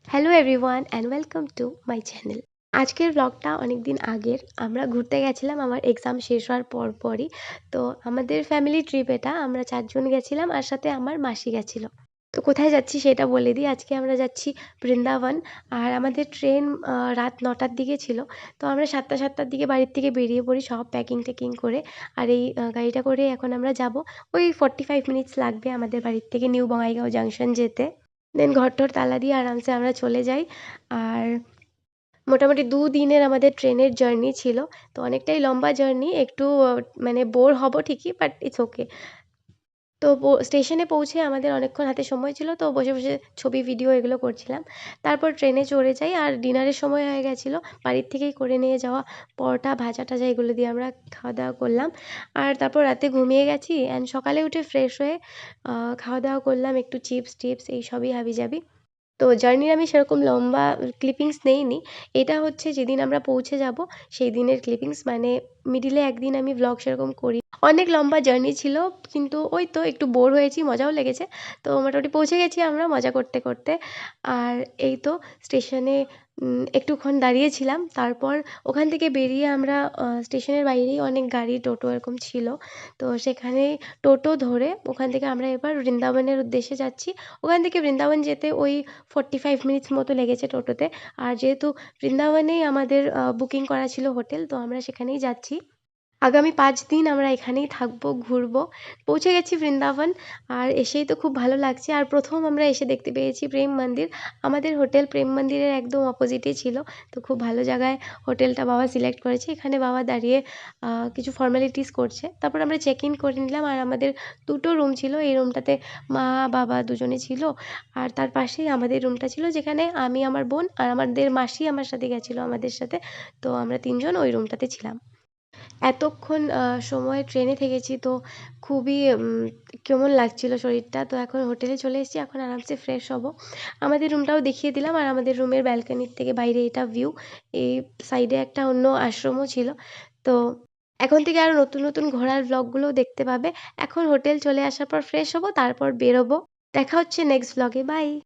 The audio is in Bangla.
Hello everyone and welcome to my channel. আজকের ব্লগটা অনেক দিন আগের। আমরা ঘুরতে গেছিলাম আমার এক্সাম শেষ হওয়ার পরপরই। তো আমাদের ফ্যামিলি ট্রিপ এটা। আমরা ৪ জন গেছিলাম আর সাথে আমার মাসি গেছিল। তো কোথায় যাচ্ছি সেটা বলে দিই। আজকে আমরা যাচ্ছি বৃন্দাবন। আর আমাদের ট্রেন রাত ৯টার দিকে ছিল। তো আমরা ৭টার দিকে বাড়ির থেকে বেরিয়ে পড়ি সব প্যাকিং-ট্যাকিং করে। আর এই গাড়িটা করে এখন আমরা যাব। ওই 45 মিনিটস লাগবে আমাদের বাড়ির থেকে নিউ বঙ্গাইগাঁও জাংশন যেতে। দেন ঘর-টর তালা দিয়ে আরামসে আমরা চলে যাই। আর মোটামুটি ২ দিনের আমাদের ট্রেনের জার্নি ছিল। তো অনেকটাই লম্বা জার্নি। একটু মানে বোর হব ঠিকই, বাট ইটস ওকে। তো স্টেশনে পৌঁছে আমাদের অনেকক্ষণ হাতে সময় ছিল, তো বসে ছবি, ভিডিও এগুলো করছিলাম। তারপর ট্রেনে চড়ে যাই আর ডিনারের সময় হয়ে গেছিল। বাড়ির থেকেই করে নিয়ে যাওয়া পরোটা, ভাজা-টাজা এগুলো দিয়ে আমরা খাওয়া-দাওয়া করলাম। আর তারপর রাতে ঘুমিয়ে গেছি অ্যান্ড সকালে উঠে ফ্রেশ হয়ে খাওয়া-দাওয়া করলাম, একটু চিপস-টিপস এইসবই হাবিজাবি। তো জার্নির আমি সেরকম লম্বা ক্লিপিংস নেইনি। এটা হচ্ছে যেদিন আমরা পৌঁছে যাব সেই দিনের ক্লিপিংস, মানে মিডিলে একদিন আমি ভ্লগ সেরকম করি। অনেক লম্বা জার্নি ছিল, কিন্তু ওই তো একটু বোর হয়েছি, মজাও লেগেছে। তো মোটামুটি পৌঁছে গেছি আমরা মজা করতে। আর এই তো স্টেশনে একটুক্ষণ দাঁড়িয়েছিলাম। তারপর ওখান থেকে বেরিয়ে আমরা স্টেশনের বাইরেই অনেক গাড়ি, টোটো এরকম ছিল। তো সেখানে টোটো ধরে ওখান থেকে আমরা এবার বৃন্দাবনের উদ্দেশ্যে যাচ্ছি। ওখান থেকে বৃন্দাবন যেতে ওই 45 মিনিটস মতো লেগেছে টোটোতে। আর যেহেতু বৃন্দাবনেই আমাদের বুকিং করা ছিল হোটেল, তো আমরা সেখানেই যাচ্ছি। আগামী ৫ দিন আমরা এখানেই থাকবো, ঘুরবো। পৌঁছে গেছি বৃন্দাবন। আর এসেই তো খুব ভালো লাগছে। আর ১ম আমরা এসে দেখতে পেয়েছি প্রেম মন্দির। আমাদের হোটেল প্রেম মন্দিরের একদম অপোজিটেই ছিল। তো খুব ভালো জায়গায় হোটেলটা বাবা সিলেক্ট করেছে। এখানে বাবা দাঁড়িয়ে কিছু ফর্মালিটিস করছে। তারপর আমরা চেক ইন করে নিলাম। আর আমাদের ২ টো রুম ছিল। এই রুমটাতে মা, বাবা দুজনে ছিল। আর তার পাশেই আমাদের রুমটা ছিল, যেখানে আমি, আমার বোন আর আমাদের মাসি আমার সাথে গেছিল আমাদের সাথে। তো আমরা ৩ জন ওই রুমটাতে ছিলাম। এতক্ষণ সময় ট্রেনে থেকেছি, তো খুবই কেমন লাগছিল শরীরটা। তো এখন হোটেলে চলে এসেছি, এখন আরামসে ফ্রেশ হব। আমাদের রুমটাও দেখিয়ে দিলাম। আর আমাদের রুমের ব্যালকনির থেকে বাইরে এটা ভিউ। এই সাইডে একটা অন্য আশ্রমও ছিল। তো এখন থেকে আরও নতুন ঘোরার ভ্লগগুলোও দেখতে পাবে। এখন হোটেল চলে আসার পর ফ্রেশ হব, তারপর বেরোবো। দেখা হচ্ছে নেক্সট ভ্লগে। বাই।